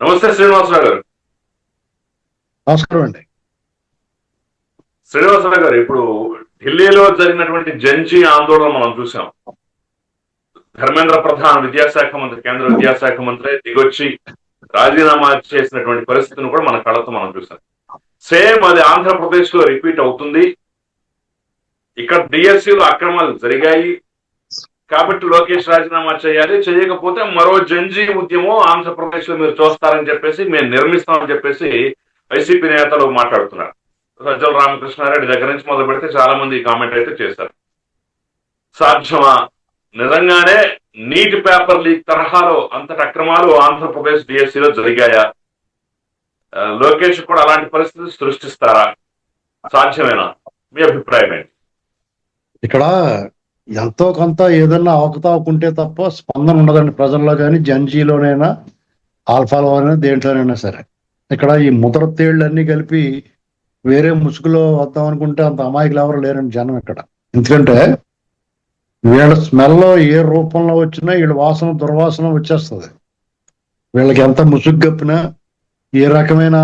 నమస్తే శ్రీనివాసరావు గారు. నమస్కారం అండి. శ్రీనివాసరావు గారు, ఇప్పుడు ఢిల్లీలో జరిగినటువంటి జంజీ ఆందోళన మనం చూసాం. ధర్మేంద్ర ప్రధాన్ విద్యాశాఖ మంత్రి, కేంద్ర విద్యాశాఖ మంత్రి దిగొచ్చి రాజీనామా చేసినటువంటి పరిస్థితిని కూడా మన కళ్ళతో మనం చూసాం. సేమ్ అది ఆంధ్రప్రదేశ్ లో రిపీట్ అవుతుంది. ఇక్కడ డిఎస్సీలో అక్రమాలు జరిగాయి కాబట్టి లోకేష్ రాజీనామా చేయాలి, చేయకపోతే మరో జంజీ ఉద్యమం ఆంధ్రప్రదేశ్ లో మీరు చూస్తారని చెప్పేసి, మేము నిర్మిస్తామని చెప్పేసి వైసీపీ నేతలు మాట్లాడుతున్నారు. సజ్జల రామకృష్ణారెడ్డి దగ్గర నుంచి మొదలు పెడితే చాలా మంది కామెంట్ అయితే చేశారు. సాధ్యమా? నిజంగానే నీట్ పేపర్ లీక్ తరహాలో అంతటి అక్రమాలు ఆంధ్రప్రదేశ్ డిఎస్సీలో జరిగాయా? లోకేష్ కూడా అలాంటి పరిస్థితి సృష్టిస్తారా? సాధ్యమేనా? మీ అభిప్రాయం ఏంటి? ఇక్కడ ఎంతో కొంత ఏదన్నా అవకతవకుంటే తప్ప స్పందన ఉండదండి ప్రజల్లో, కానీ జంజీలోనైనా ఆల్ఫాలోనైనా దేంట్లోనైనా సరే. ఇక్కడ ఈ ముద్ర తేళ్లన్నీ కలిపి వేరే ముసుగులో వద్దాం అనుకుంటే అంత అమాయకులు ఎవరు లేరండి జనం ఇక్కడ. ఎందుకంటే వీళ్ళ స్మెల్లో ఏ రూపంలో వచ్చినా వీళ్ళ వాసన దుర్వాసన వచ్చేస్తుంది. వీళ్ళకి ఎంత ముసుగు కప్పినా, ఏ రకమైన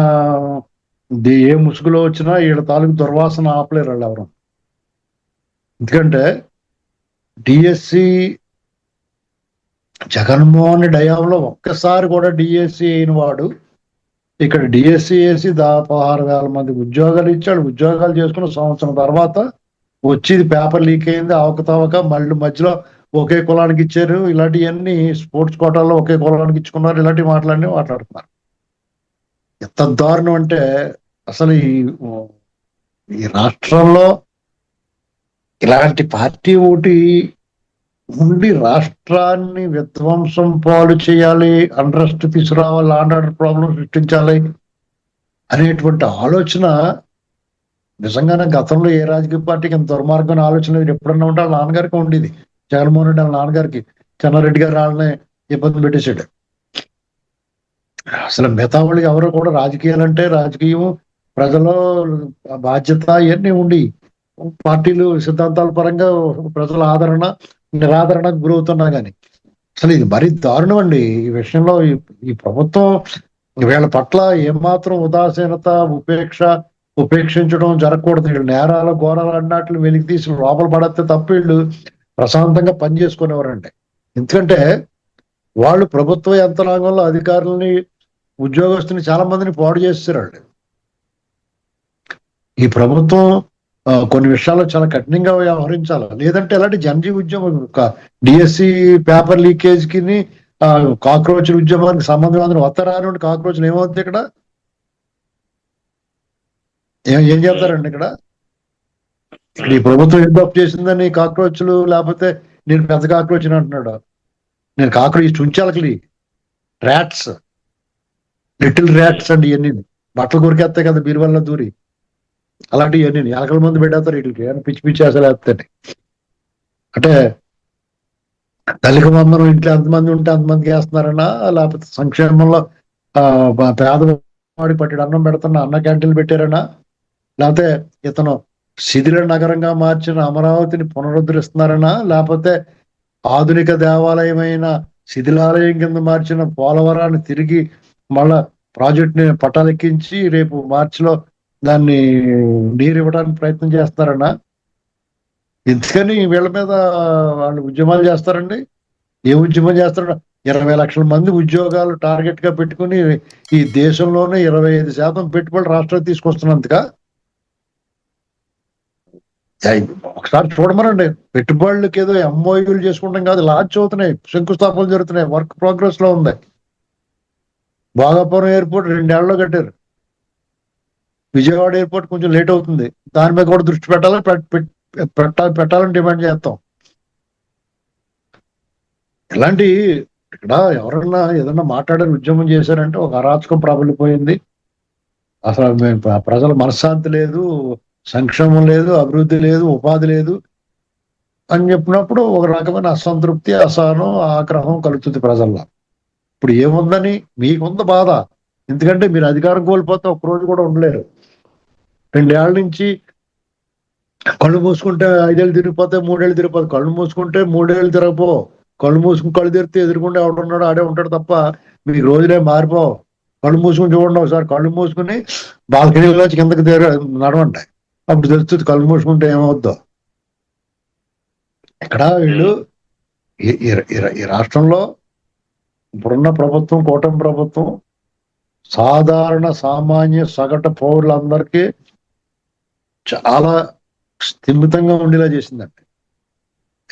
ఏ ముసుగులో వచ్చినా వీళ్ళ తాలూకు దుర్వాసన ఆపలేరు వాళ్ళు ఎవరు. ఎందుకంటే డిఎస్సి జగన్మోహన్ రెడ్డి హయాంలో ఒక్కసారి కూడా డిఎస్సి అయిన వాడు ఇక్కడ డిఎస్సి వేసి 16,000 మందికి ఉద్యోగాలు ఇచ్చాడు. ఉద్యోగాలు చేసుకున్న సంవత్సరం తర్వాత వచ్చి పేపర్ లీక్ అయింది, అవకతవక మళ్ళీ మధ్యలో ఒకే కులానికి ఇచ్చారు, ఇలాంటివన్నీ స్పోర్ట్స్ కోటాల్లో ఒకే కులానికి ఇచ్చుకున్నారు, ఇలాంటి మాట్లాడుతున్నారు. ఎంత దారుణం అంటే అసలు ఈ రాష్ట్రంలో ఇలాంటి పార్టీ ఒకటి ఉండి రాష్ట్రాన్ని విధ్వంసం పాలు చేయాలి, అన్రెస్ట్ తీసుకురావాలి, లా అండ్ ఆర్డర్ ప్రాబ్లం సృష్టించాలి అనేటువంటి ఆలోచన నిజంగానే గతంలో ఏ రాజకీయ పార్టీకి ఇంత దుర్మార్గమైన ఆలోచన ఎప్పుడన్నా ఉంటే వాళ్ళ నాన్నగారికి ఉండేది. జగన్మోహన్ రెడ్డి వాళ్ళ నాన్నగారికి, చెన్నారెడ్డి గారు వాళ్ళని ఇబ్బంది పెట్టేశాడు. అసలు మిగతా వాళ్ళకి ఎవరు కూడా రాజకీయాలంటే రాజకీయం, ప్రజల బాధ్యత ఇవన్నీ ఉండి పార్టీలు సిద్ధాంతాల పరంగా ప్రజల ఆదరణ నిరాదరణకు గురవుతున్నా కానీ అసలు ఇది మరీ దారుణం అండి. ఈ విషయంలో ఈ ప్రభుత్వం వీళ్ళ పట్ల ఏమాత్రం ఉదాసీనత, ఉపేక్షించడం జరగకూడదు. వీళ్ళు నేరాలు ఘోరాలు అన్నట్లు వెలికి తీసి లోపల పడితే తప్ప వీళ్ళు ప్రశాంతంగా పనిచేసుకునేవారండి. ఎందుకంటే వాళ్ళు ప్రభుత్వ యంత్రాంగంలో అధికారులని, ఉద్యోగస్తుని చాలా మందిని పాడు చేస్తారు వాళ్ళు. ఈ ప్రభుత్వం కొన్ని విషయాల్లో చాలా కఠినంగా వ్యవహరించాలి. లేదంటే ఎలాంటి జంజీ ఉద్యమం, డిఎస్సి పేపర్ లీకేజ్ కి కాక్రోచ్ ఉద్యమానికి సంబంధం అందరూ వత్తరాని కాక్రోచ్లు ఏమవుతుంది ఇక్కడ? ఏం చేస్తారండి ఇక్కడ? ఈ ప్రభుత్వం ఏం తప్పు చేసిందని కాక్రోచ్లు, లేకపోతే నేను పెద్ద కాక్రోచ్ అంటున్నాడు. నేను కాక్రోచ్ చుంచాలకి ర్యాట్స్, లిటిల్ ర్యాట్స్ అండి. ఇవన్నీ బట్టలు కొరికేస్తాయి కదా బీరువల్ల దూరి, అలాంటివన్నీ ఎలకల మంది పెట్టేస్తారు వీటికి, పిచ్చి పిచ్చి అసలు వేస్తాయి. అంటే తల్లికి వందనం ఇంట్లో ఎంతమంది ఉంటే అంతమందికి వేస్తున్నారన్నా, లేకపోతే సంక్షేమంలో పేదవాడి పట్టి అన్నం పెడుతున్న అన్న క్యాంటీన్లు పెట్టారన్నా, లేకపోతే ఇతను శిథిల నగరంగా మార్చిన అమరావతిని పునరుద్ధరిస్తున్నారన్నా, లేకపోతే ఆధునిక దేవాలయమైన శిథిలాలయం కింద మార్చిన పోలవరాన్ని తిరిగి మళ్ళా ప్రాజెక్ట్ని పట్టాలెక్కించి రేపు మార్చిలో దాన్ని నీరు ఇవ్వడానికి ప్రయత్నం చేస్తారన్నా. ఎందుకని వీళ్ళ మీద వాళ్ళు ఉద్యమాలు చేస్తారండి? ఏ ఉద్యమం చేస్తారన్నా? 20 లక్షల మంది ఉద్యోగాలు టార్గెట్ గా పెట్టుకుని ఈ దేశంలోనే 25% పెట్టుబడి రాష్ట్రాలు తీసుకొస్తున్నందుక ఒకసారి చూడమనండి. పెట్టుబడులకి ఏదో ఎంఓయూలు చేసుకుంటాం కాదు, లాంచ్ అవుతున్నాయి, శంకుస్థాపనలు జరుగుతున్నాయి, వర్క్ ప్రోగ్రెస్ లో ఉంది. భోగాపురం ఎయిర్పోర్ట్ 2 ఏళ్లలో కట్టారు. విజయవాడ ఎయిర్పోర్ట్ కొంచెం లేట్ అవుతుంది, దాని మీద కూడా దృష్టి పెట్టాలని డిమాండ్ చేస్తాం. ఇలాంటి ఇక్కడ ఎవరన్నా ఏదన్నా మాట్లాడారు, ఉద్యమం చేశారంటే ఒక అరాచకం ప్రబలిపోయింది. అసలు ప్రజల మనశ్శాంతి లేదు, సంక్షేమం లేదు, అభివృద్ధి లేదు, ఉపాధి లేదు అని చెప్పినప్పుడు ఒక రకమైన అసంతృప్తి, అసహనం, ఆగ్రహం కలుగుతుంది ప్రజల్లో. ఇప్పుడు ఏముందని మీకుంద బాధ. ఎందుకంటే మీరు అధికారం కోల్పోతే ఒక్కరోజు కూడా ఉండలేరు. 2 ఏళ్ల నుంచి కళ్ళు మూసుకుంటే 5 ఏళ్ళు తిరిగిపోతే 3 ఏళ్ళు తిరిగిపోతే, కళ్ళు మూసుకుంటే 3 ఏళ్ళు తిరగపో, కళ్ళు మూసుకుని కళ్ళు తెరిస్తే ఎదురుకుండా ఎవడున్నాడో ఆడే ఉంటాడు తప్ప మీకు రోజులే మారిపోవు. కళ్ళు మూసుకుని చూడండి ఒకసారి, కళ్ళు మూసుకుని బాల్కనీలోంచి కిందకి నడవండి, అప్పుడు తెలుస్తుంది కళ్ళు మూసుకుంటే ఏమవుద్దో. ఇక్కడ వీళ్ళు ఈ రాష్ట్రంలో ఇప్పుడున్న ప్రభుత్వం, కూటమి ప్రభుత్వం సాధారణ సామాన్య సగటు పౌరులందరికీ చాలా స్థిమితంగా ఉండేలా చేసిందండి.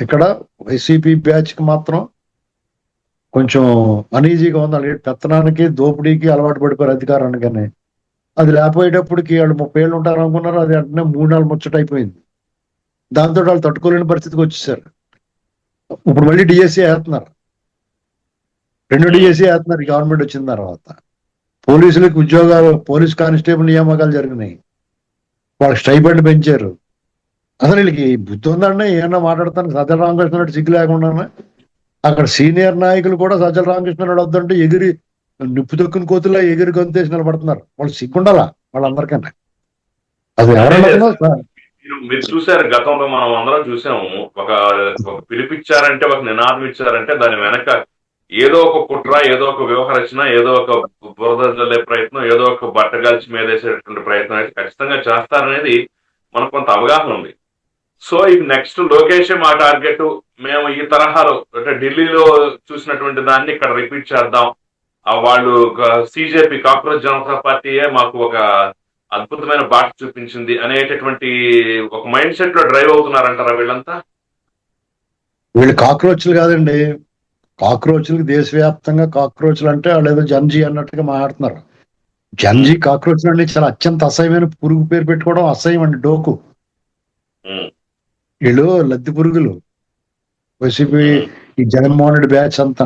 ఇక్కడ వైసీపీ బ్యాచ్ కి మాత్రం కొంచెం అనీజీగా ఉంది. పెత్తనానికి దోపిడీకి అలవాటు పడిపోయారు అధికారానికని. అది లేకపోయేటప్పటికి వాళ్ళు 30 ఏళ్ళు ఉంటారు అనుకున్నారు, అది వెంటనే 3 నెలలు ముచ్చటైపోయింది. దాంతో వాళ్ళు తట్టుకోలేని పరిస్థితికి వచ్చేసారు. ఇప్పుడు మళ్ళీ డిఎస్సీ వేస్తున్నారు, 2 డిఎస్సీ వేస్తున్నారు గవర్నమెంట్ వచ్చిన తర్వాత. పోలీసులకు ఉద్యోగాలు, పోలీస్ కానిస్టేబుల్ నియామకాలు జరిగినాయి, వాళ్ళకి స్టైపెండ్ పెంచారు. అసలు వీళ్ళకి బుద్ధి ఉందండి ఏమన్నా మాట్లాడతాను. సజ్జల రామకృష్ణారెడ్డి సిగ్గు లేకుండా అక్కడ సీనియర్ నాయకులు కూడా సజ్జల రామకృష్ణారెడ్డి వద్దంటే ఎగిరి నిప్పు తొక్కుని కోతులా ఎగిరి గొంతేసి నిలబడుతున్నారు. వాళ్ళు సిగ్గుండాలా వాళ్ళందరికన్నా. అది ఎవరన్నా మీరు చూసారు, గతంలో మనం అందరం చూసాము, ఒక పిలిపిచ్చారంటే, ఒక నినాదం ఇచ్చారంటే దాని వెనక ఏదో ఒక కుట్ర, ఏదో ఒక వ్యవహరచన, ఏదో ఒక బురద జల్లే ప్రయత్నం, ఏదో ఒక బట్టగాల్చి మీదేసేటువంటి ప్రయత్నం అయితే ఖచ్చితంగా చేస్తారనేది మనకు కొంత అవగాహన ఉంది. సో ఇది నెక్స్ట్ లోకేష్ మా టార్గెట్, మేము ఈ తరహాలో అంటే ఢిల్లీలో చూసినటువంటి దాన్ని ఇక్కడ రిపీట్ చేద్దాం, వాళ్ళు సిజేపీ కాక్రోచ్ జనతా పార్టీయే మాకు ఒక అద్భుతమైన బాట చూపించింది అనేటటువంటి ఒక మైండ్ సెట్ లో డ్రైవ్ అవుతున్నారంటారా వీళ్ళంతా? వీళ్ళు కాక్రోచ్లు కాదండి, కాక్రోచ్లకు దేశవ్యాప్తంగా కాక్రోచ్లు అంటే వాళ్ళు ఏదో జన్జీ అన్నట్టుగా మాట్లాడుతున్నారు. జన్జీ కాక్రోచ్లు అంటే చాలా అత్యంత అసహ్యమైన పురుగు పేరు పెట్టుకోవడం అసహ్యం అండి. డోకు వీళ్ళు లద్ది పురుగులు. వైసీపీ ఈ జగన్మోహన్ రెడ్డి బ్యాచ్ అంతా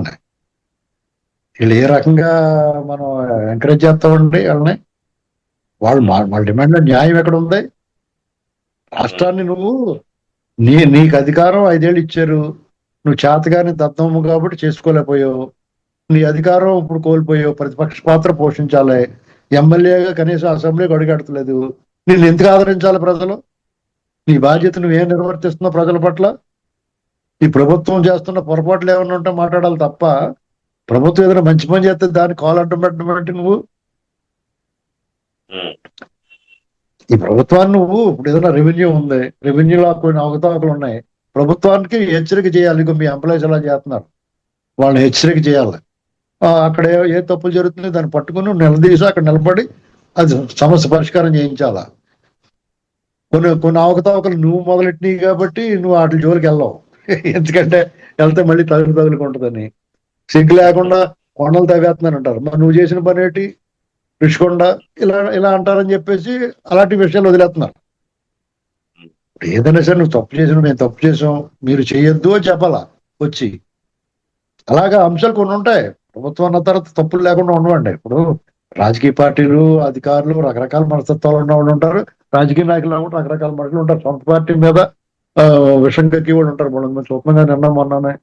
వీళ్ళు ఏ రకంగా మనం ఎంకరేజ్ చేస్తామండి వాళ్ళని? వాళ్ళ డిమాండ్ న్యాయం ఎక్కడ ఉంది? రాష్ట్రాన్ని నువ్వు నీకు అధికారం 5 ఏళ్ళు ఇచ్చారు, నువ్వు చేతగాని దత్తము కాబట్టి చేసుకోలేకపోయావు, నీ అధికారం ఇప్పుడు కోల్పోయావు, ప్రతిపక్ష పాత్ర పోషించాలి, ఎమ్మెల్యేగా కనీసం అసెంబ్లీకి అడుగెడతలేదు, నిన్ను ఎందుకు ఆదరించాలి ప్రజలు? నీ బాధ్యత నువ్వేం నిర్వర్తిస్తున్నావు ప్రజల పట్ల? ఈ ప్రభుత్వం చేస్తున్న పొరపాట్లు ఏమన్నా ఉంటే మాట్లాడాలి తప్ప, ప్రభుత్వం ఏదైనా మంచి పని చేస్తే దాన్ని కాలంటం పెట్టడం నువ్వు. ఈ ప్రభుత్వాన్ని నువ్వు ఇప్పుడు ఏదైనా రెవెన్యూ ఉంది, రెవెన్యూలో కొన్ని అవకతవకలు ఉన్నాయి, ప్రభుత్వానికి హెచ్చరిక చేయాలి. ఇంకో మీ ఎంప్లాయీస్ ఎలా చేస్తున్నారు, వాళ్ళని హెచ్చరిక చేయాలి. అక్కడ ఏ తప్పులు జరుగుతున్నాయి దాన్ని పట్టుకుని నిలదీసి అక్కడ నిలబడి అది సమస్య పరిష్కారం చేయించాలా. కొన్ని అవకతవకలు నువ్వు మొదలెట్టినాయి కాబట్టి నువ్వు వాటి జోలికి వెళ్ళవు, ఎందుకంటే వెళ్తే మళ్ళీ తగులుకుంటుందని. సిగ్గు లేకుండా కొండలు తవ్వేస్తున్నారంటారు, మరి నువ్వు చేసిన పని ఏంటి? రుషికొండ ఇలా అంటారని చెప్పేసి అలాంటి విషయాలు వదిలేస్తున్నారు. ఏదైనా సరే నువ్వు తప్పు చేసిన, మేము తప్పు చేసాం, మీరు చేయొద్దు అని చెప్పాలా వచ్చి. అలాగా అంశాలు కొన్ని ఉంటాయి. ప్రభుత్వం అన్న తర్వాత తప్పులు లేకుండా ఉండవండి. ఇప్పుడు రాజకీయ పార్టీలు, అధికారులు రకరకాల మనస్తత్వాలు ఉన్న వాళ్ళు ఉంటారు, రాజకీయ నాయకులు కూడా రకరకాల మనుషులు ఉంటారు. సొంత పార్టీ మీద విషం కక్కి కూడా ఉంటారు. మనం చూపంగా నిన్న మొన్ననే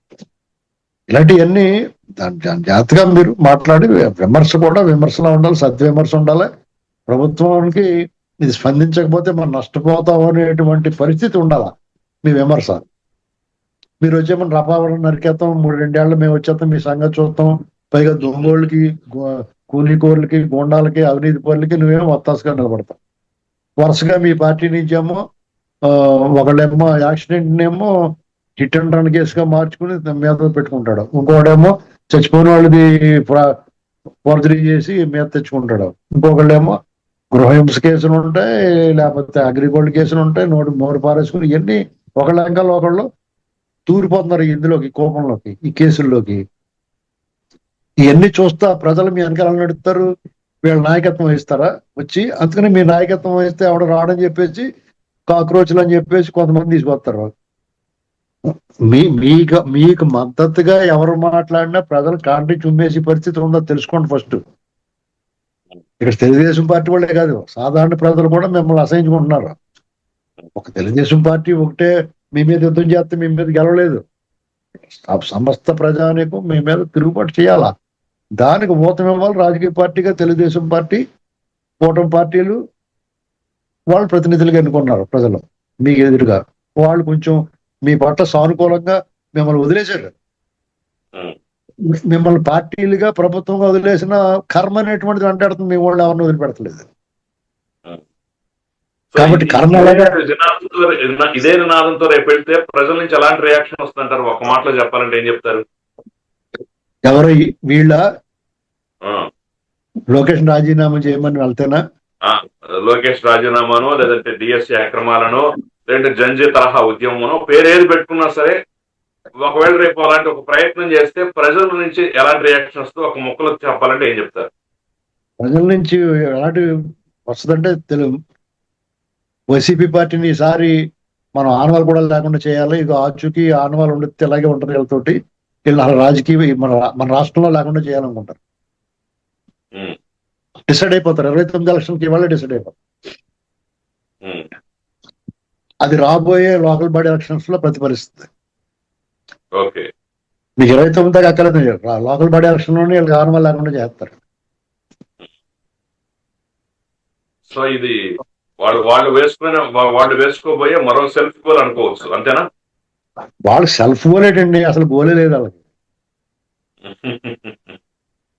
ఇలాంటివన్నీ జాగ్రత్తగా మీరు మాట్లాడి, విమర్శ కూడా విమర్శలా ఉండాలి, సద్విమర్శ ఉండాలి. ప్రభుత్వానికి ఇది స్పందించకపోతే మనం నష్టపోతాం అనేటువంటి పరిస్థితి ఉండాలా మీ విమర్శ. మీరు వచ్చే మన రపావరం నరికేస్తాం, 2 ఏళ్ళు మేము వచ్చేస్తాం, మీ సంగతి చూస్తాం, పైగా దొంగోళ్ళకి, కూలీకోర్లకి, గోండాలకి, అవినీతి పనులకి నువ్వేమో వత్తాసుగా నిలబడతావు. వరుసగా మీ పార్టీ నుంచి ఏమో ఒకళ్ళేమో యాక్సిడెంట్ ఏమో హిట్ అండ్ రన్ కేసుగా మార్చుకుని మీద పెట్టుకుంటాడు, ఇంకోడేమో చచ్చిపోయిన వాళ్ళది ఫోర్జరీ చేసి మీద తెచ్చుకుంటాడు, ఇంకొకళ్ళేమో గృహహింస కేసులు ఉంటాయి, లేకపోతే అగ్రిగోల్డ్ కేసులు ఉంటాయి, మోరు పారేసుకుని ఇవన్నీ ఒకళ్ళ వెనకాల ఒకళ్ళు తూరిపోతున్నారు ఇందులోకి, కోపంలోకి, ఈ కేసుల్లోకి. ఇవన్నీ చూస్తా ప్రజలు మీ వెనకాల నడుపుతారు, వీళ్ళ నాయకత్వం వహిస్తారా వచ్చి? అందుకని మీ నాయకత్వం వహిస్తే ఎవడ రాడని చెప్పేసి కాక్రోచ్లు అని చెప్పేసి కొంతమంది తీసుకొస్తారు. మీకు మద్దతుగా ఎవరు మాట్లాడినా ప్రజలు కాంటి చుమ్మేసి పరిస్థితి ఉందో తెలుసుకోండి ఫస్ట్. ఇక్కడ తెలుగుదేశం పార్టీ వాళ్ళే కాదు, సాధారణ ప్రజలు కూడా మిమ్మల్ని అసహించుకుంటున్నారు. ఒక తెలుగుదేశం పార్టీ ఒకటే మీ మీద యుద్ధం చేస్తే మీ మీద గెలవలేదు, సమస్త ప్రజానికం మీ మీద తిరుగుబాటు చేయాలా. దానికి ఊతం ఇవ్వాలి రాజకీయ పార్టీగా తెలుగుదేశం పార్టీ, కూటమి పార్టీలు వాళ్ళు ప్రతినిధులుగా ఎన్నుకున్నారు ప్రజలు మీకు ఎదురుగా. వాళ్ళు కొంచెం మీ పట్ల సానుకూలంగా మిమ్మల్ని వదిలేశారు. మిమ్మల్ని పార్టీలుగా ప్రభుత్వంగా వదిలేసిన కర్మ అనేటువంటిది వెంటాడుతుంది, మీ వాళ్ళు ఎవరిని వదిలిపెడతలేదు. సో కాబట్టి కర్మ అలాగే ఇదే నినాదంతో రేపు వెళ్తే ప్రజల నుంచి ఎలాంటి రియాక్షన్ వస్తుంటారు? ఒక మాటలో చెప్పాలంటే ఏం చెప్తారు? ఎవరు వీళ్ళ ఆ, లోకేష్ రాజీనామా చేయమని వెళ్తేనా? లోకేష్ రాజీనామానో లేదంటే డిఎస్సి అక్రమాలనో లేదంటే జంజీ తరహా ఉద్యమమనో పేరేది పెట్టుకున్నా సరే, ఒకవేళ రేపు అలాంటి ఒక ప్రయత్నం చేస్తే ప్రజల నుంచి ఎలాంటి రియాక్షన్ వస్తుందో ఒక ముక్కలో చెప్పాలంటే ఏం చెప్తారు? ప్రజల నుంచి ఎలాంటి వస్తుందంటే తెలుగు వైసీపీ పార్టీని ఈసారి మనం ఆనవాళ్ళు కూడా లేకుండా చేయాలి. ఇక ఆచూకీ ఆనవాళ్ళు ఉండితే ఇలాగే ఉంటుంది వీళ్ళతోటి, వీళ్ళ రాజకీయ మన రాష్ట్రంలో లేకుండా చేయాలనుకుంటారు. డిసైడ్ అయిపోతారు 29 ఎలక్షన్కి ఇవాళ డిసైడ్ అయిపోతారు. అది రాబోయే లోకల్ బాడీ ఎలక్షన్స్ లో ప్రతిఫలిస్తుంది. ఓకే, మీకు 29 దాకా అక్కర్లేదు, లోకల్ బాడీ ఎలక్షన్ లోనే వీళ్ళకి ఆనవాళ్ళు లేకుండా చేస్తారు. సో ఇది వాళ్ళు వేసుకోబోయే మరో సెల్ఫ్ గోల్ అనుకోవచ్చు, అంతేనా? వాళ్ళు సెల్ఫ్ గోలేటండి, అసలు గోలే లేదు వాళ్ళకి.